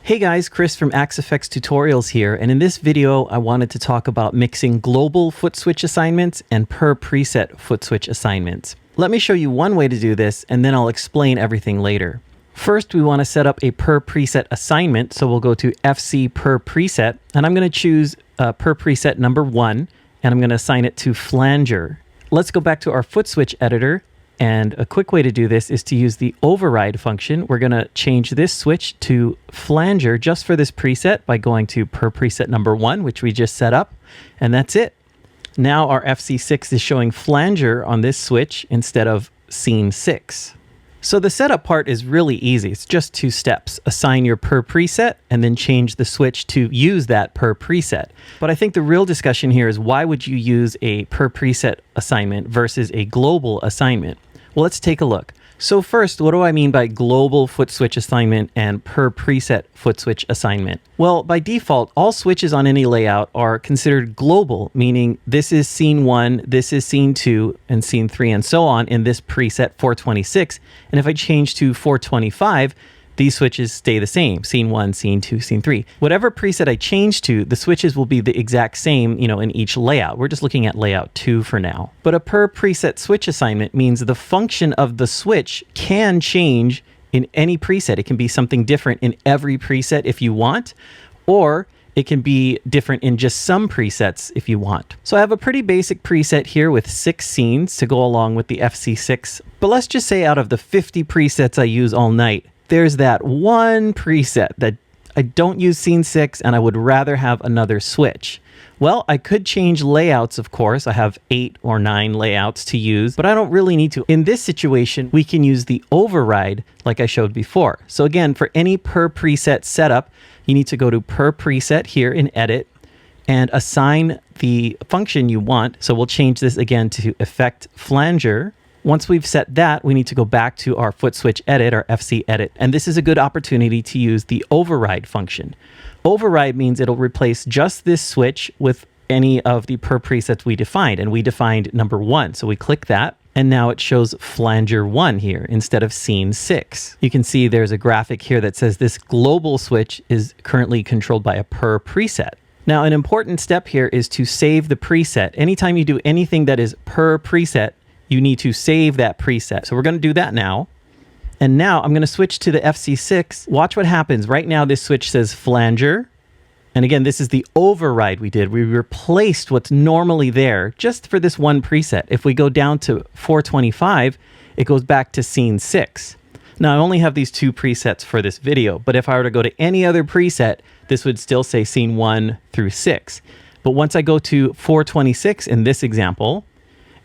Hey guys, Chris from AxeFX Tutorials here, and in this video I wanted to talk about mixing global Footswitch assignments and per preset Footswitch assignments. Let me show you one way to do this, and then I'll explain everything later. First, we want to set up a per preset assignment, so we'll go to FC per preset, and I'm going to choose per preset number 1, and I'm going to assign it to flanger. Let's go back to our Footswitch editor. And a quick way to do this is to use the override function. We're going to change this switch to flanger just for this preset by going to per preset number 1, which we just set up. And that's it. Now our FC6 is showing flanger on this switch instead of scene 6. So the setup part is really easy. It's just 2 steps. Assign your per preset and then change the switch to use that per preset. But I think the real discussion here is why would you use a per preset assignment versus a global assignment? Well, let's take a look. So first, what do I mean by global Footswitch assignment and per preset Footswitch assignment? Well, by default, all switches on any layout are considered global, meaning this is scene 1, this is scene 2, and scene 3, and so on in this preset 426. And if I change to 425, these switches stay the same, scene 1, scene 2, scene 3. Whatever preset I change to, the switches will be the exact same, in each layout. We're just looking at layout 2 for now. But a per preset switch assignment means the function of the switch can change in any preset. It can be something different in every preset if you want, or it can be different in just some presets if you want. So I have a pretty basic preset here with 6 scenes to go along with the FC6. But let's just say out of the 50 presets I use all night, there's that one preset that I don't use scene 6 and I would rather have another switch. Well, I could change layouts, of course. I have 8 or 9 layouts to use, but I don't really need to. In this situation, we can use the override like I showed before. So again, for any per preset setup, you need to go to per preset here in edit and assign the function you want. So we'll change this again to effect flanger. Once we've set that, we need to go back to our Footswitch edit, our FC edit, and this is a good opportunity to use the override function. Override means it'll replace just this switch with any of the per presets we defined, and we defined number 1. So we click that, and now it shows flanger 1 here instead of scene 6. You can see there's a graphic here that says this global switch is currently controlled by a per preset. Now, an important step here is to save the preset. Anytime you do anything that is per preset, you need to save that preset. So we're going to do that now. And now I'm going to switch to the FC6. Watch what happens. Right now, this switch says flanger. And again, this is the override we did. We replaced what's normally there just for this one preset. If we go down to 425, it goes back to scene 6. Now, I only have these 2 presets for this video, but if I were to go to any other preset, this would still say scene 1 through 6. But once I go to 426 in this example,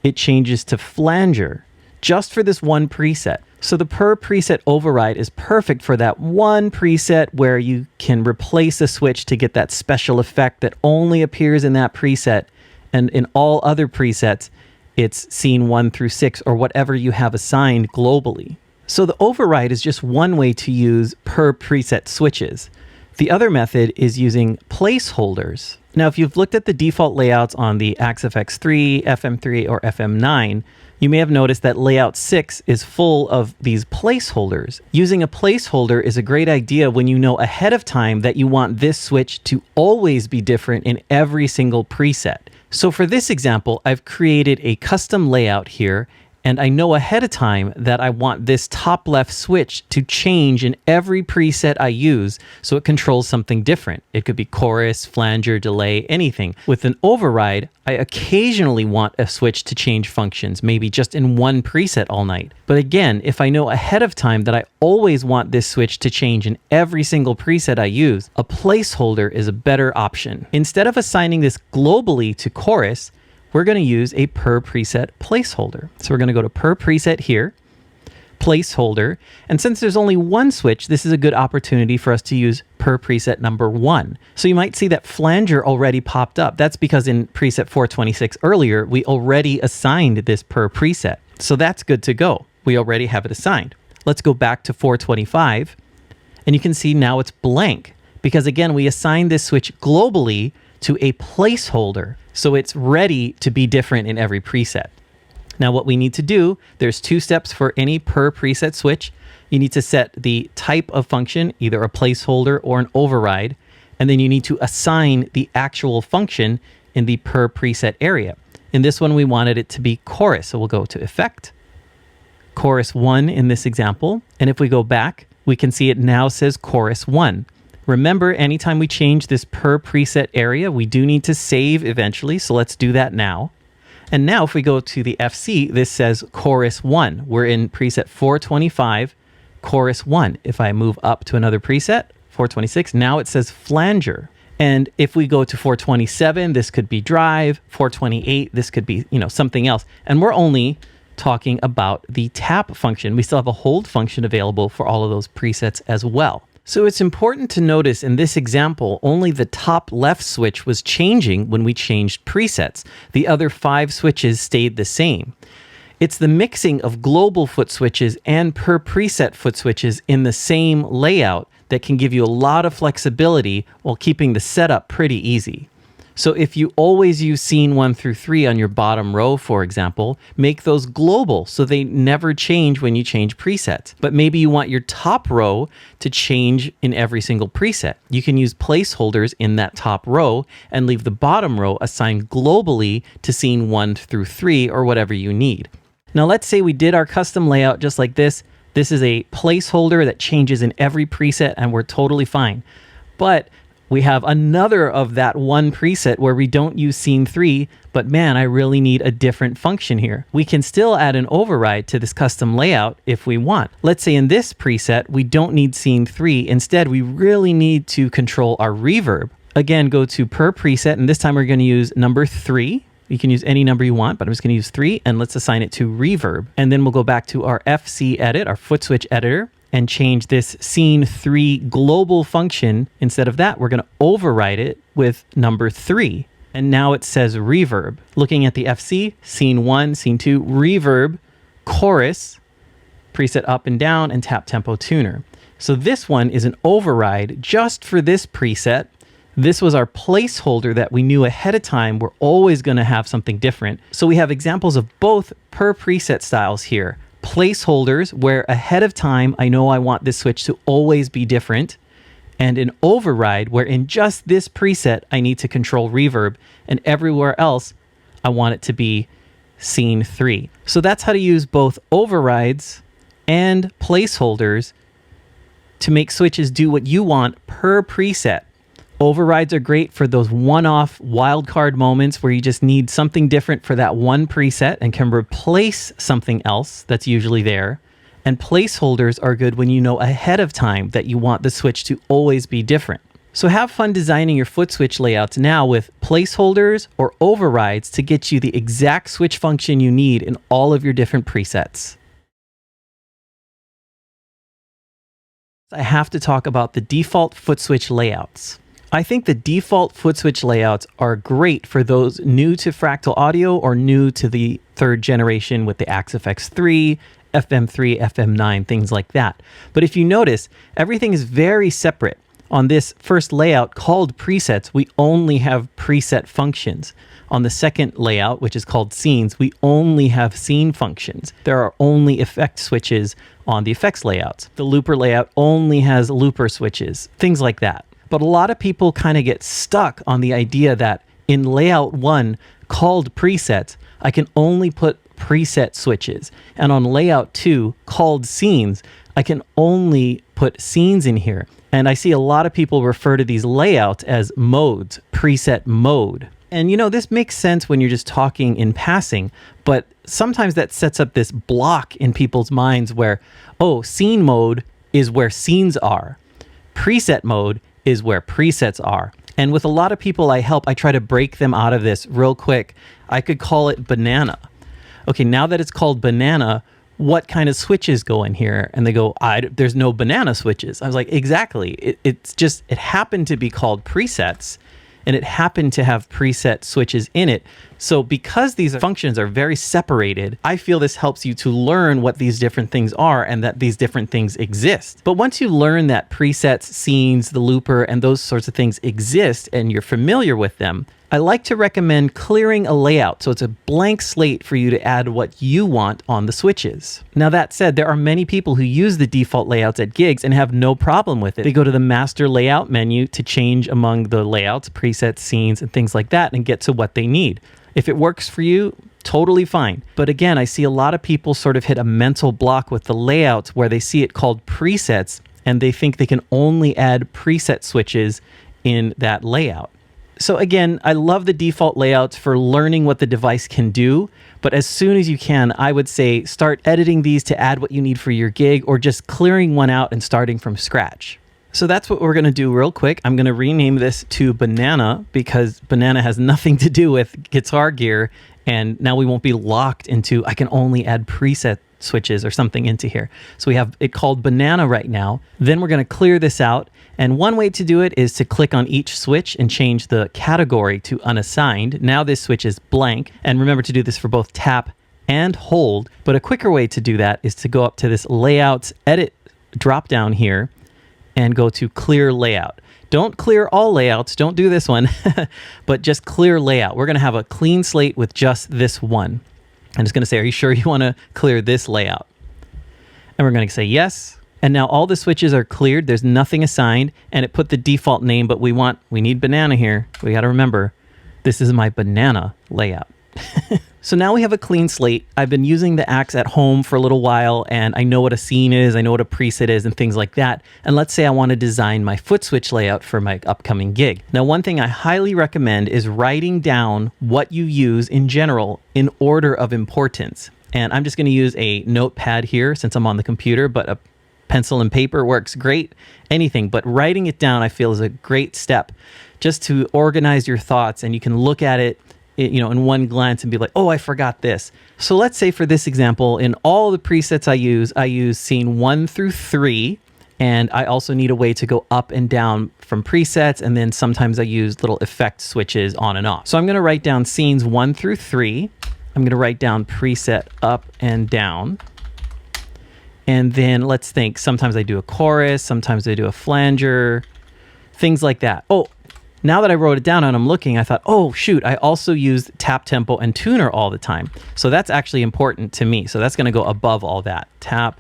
it changes to flanger just for this one preset. So the per preset override is perfect for that one preset where you can replace a switch to get that special effect that only appears in that preset. And in all other presets, it's scene 1 through 6 or whatever you have assigned globally. So the override is just one way to use per preset switches. The other method is using placeholders. Now, if you've looked at the default layouts on the AxeFX3, FM3, or FM9, you may have noticed that layout 6 is full of these placeholders. Using a placeholder is a great idea when you know ahead of time that you want this switch to always be different in every single preset. So for this example, I've created a custom layout here, and I know ahead of time that I want this top left switch to change in every preset I use so it controls something different. It could be chorus, flanger, delay, anything. With an override, I occasionally want a switch to change functions, maybe just in one preset all night. But again, if I know ahead of time that I always want this switch to change in every single preset I use, a placeholder is a better option. Instead of assigning this globally to chorus, we're going to use a per preset placeholder. So we're going to go to per preset here, placeholder. And since there's only one switch, this is a good opportunity for us to use per preset number 1. So you might see that flanger already popped up. That's because in preset 426 earlier, we already assigned this per preset. So that's good to go. We already have it assigned. Let's go back to 425. And you can see now it's blank because again, we assigned this switch globally to a placeholder. So it's ready to be different in every preset. Now what we need to do, there's 2 steps for any per preset switch. You need to set the type of function, either a placeholder or an override, and then you need to assign the actual function in the per preset area. In this one, we wanted it to be chorus. So we'll go to Effect, Chorus 1 in this example. And if we go back, we can see it now says Chorus 1. Remember, anytime we change this per preset area, we do need to save eventually. So let's do that now. And now if we go to the FC, this says Chorus 1. We're in preset 425, Chorus 1. If I move up to another preset, 426, now it says Flanger. And if we go to 427, this could be drive. 428, this could be, something else. And we're only talking about the tap function. We still have a hold function available for all of those presets as well. So it's important to notice in this example, only the top left switch was changing when we changed presets. The other 5 switches stayed the same. It's the mixing of global foot switches and per preset foot switches in the same layout that can give you a lot of flexibility while keeping the setup pretty easy. So if you always use scene 1 through 3 on your bottom row, for example, make those global so they never change when you change presets. But maybe you want your top row to change in every single preset. You can use placeholders in that top row and leave the bottom row assigned globally to scene 1 through 3 or whatever you need. Now let's say we did our custom layout just like this. This is a placeholder that changes in every preset and we're totally fine. But we have another of that one preset where we don't use scene 3, but man, I really need a different function here. We can still add an override to this custom layout if we want. Let's say in this preset, we don't need scene 3. Instead, we really need to control our reverb. Again, go to per preset, and this time we're going to use number 3. You can use any number you want, but I'm just going to use 3, and let's assign it to reverb. And then we'll go back to our FC edit, our Footswitch editor, and change this scene 3 global function. Instead of that, we're going to override it with number 3. And now it says reverb. Looking at the FC, scene 1, scene 2, reverb, chorus, preset up and down, and tap tempo tuner. So this one is an override just for this preset. This was our placeholder that we knew ahead of time we're always going to have something different. So we have examples of both per preset styles here. Placeholders where ahead of time I know I want this switch to always be different, and an override where in just this preset I need to control reverb, and everywhere else I want it to be scene 3. So that's how to use both overrides and placeholders to make switches do what you want per preset. Overrides are great for those one-off wildcard moments where you just need something different for that one preset and can replace something else that's usually there. And placeholders are good when you know ahead of time that you want the switch to always be different. So have fun designing your Footswitch layouts now with placeholders or overrides to get you the exact switch function you need in all of your different presets. I have to talk about the default Footswitch layouts. I think the default Footswitch layouts are great for those new to Fractal Audio or new to the 3rd generation with the FM3, FM3, FM9, things like that. But if you notice, everything is very separate. On this first layout called presets, we only have preset functions. On the second layout, which is called scenes, we only have scene functions. There are only effect switches on the effects layouts. The looper layout only has looper switches, things like that. But a lot of people kind of get stuck on the idea that in layout 1 called presets, I can only put preset switches. And on layout 2 called scenes, I can only put scenes in here. And I see a lot of people refer to these layouts as modes, preset mode. And this makes sense when you're just talking in passing, but sometimes that sets up this block in people's minds where, oh, scene mode is where scenes are. Preset mode is where presets are. And with a lot of people I help, I try to break them out of this real quick. I could call it banana. Okay, now that it's called banana, what kind of switches go in here? And they go, there's no banana switches. I was like, exactly. It happened to be called presets, and it happened to have preset switches in it. So because these functions are very separated, I feel this helps you to learn what these different things are and that these different things exist. But once you learn that presets, scenes, the looper, and those sorts of things exist and you're familiar with them, I like to recommend clearing a layout so it's a blank slate for you to add what you want on the switches. Now that said, there are many people who use the default layouts at gigs and have no problem with it. They go to the master layout menu to change among the layouts, presets, scenes, and things like that and get to what they need. If it works for you, totally fine. But again, I see a lot of people sort of hit a mental block with the layouts where they see it called presets and they think they can only add preset switches in that layout. So again, I love the default layouts for learning what the device can do, but as soon as you can, I would say start editing these to add what you need for your gig or just clearing one out and starting from scratch. So that's what we're going to do real quick. I'm going to rename this to Banana because Banana has nothing to do with guitar gear. And now we won't be locked into, I can only add preset switches or something into here. So we have it called Banana right now. Then we're going to clear this out. And one way to do it is to click on each switch and change the category to unassigned. Now this switch is blank. And remember to do this for both tap and hold. But a quicker way to do that is to go up to this Layouts Edit drop down here and go to Clear Layout. Don't clear all layouts, don't do this one, but just clear layout. We're gonna have a clean slate with just this one. I'm just gonna say, are you sure you wanna clear this layout? And we're gonna say yes. And now all the switches are cleared, there's nothing assigned, and it put the default name, but we need Banana here. We gotta remember, this is my Banana layout. So now we have a clean slate. I've been using the axe at home for a little while and I know what a scene is, I know what a preset is and things like that. And let's say I want to design my Footswitch layout for my upcoming gig. Now, one thing I highly recommend is writing down what you use in general in order of importance. And I'm just going to use a notepad here since I'm on the computer, but a pencil and paper works great, anything. But writing it down I feel is a great step just to organize your thoughts and you can look at it in one glance and be like, oh, I forgot this. So let's say for this example, in all the presets I use scene 1 through 3. And I also need a way to go up and down from presets. And then sometimes I use little effect switches on and off. So I'm going to write down scenes 1 through 3. I'm going to write down preset up and down. And then let's think, sometimes I do a chorus, sometimes I do a flanger, things like that. Oh, now that I wrote it down and I'm looking, I thought, oh shoot, I also use tap, tempo, and tuner all the time. So that's actually important to me. So that's gonna go above all that, tap,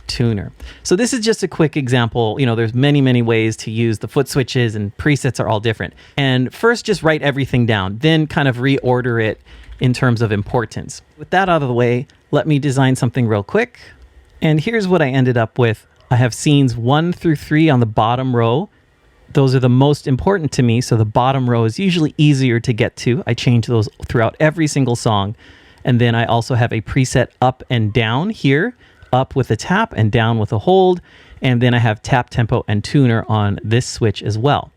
tuner. So this is just a quick example. There's many, many ways to use the foot switches and presets are all different. And first just write everything down, then kind of reorder it in terms of importance. With that out of the way, let me design something real quick. And here's what I ended up with. I have scenes 1 through 3 on the bottom row. Those are the most important to me, so the bottom row is usually easier to get to. I change those throughout every single song. And then I also have a preset up and down here, up with a tap and down with a hold. And then I have tap, tempo, and tuner on this switch as well.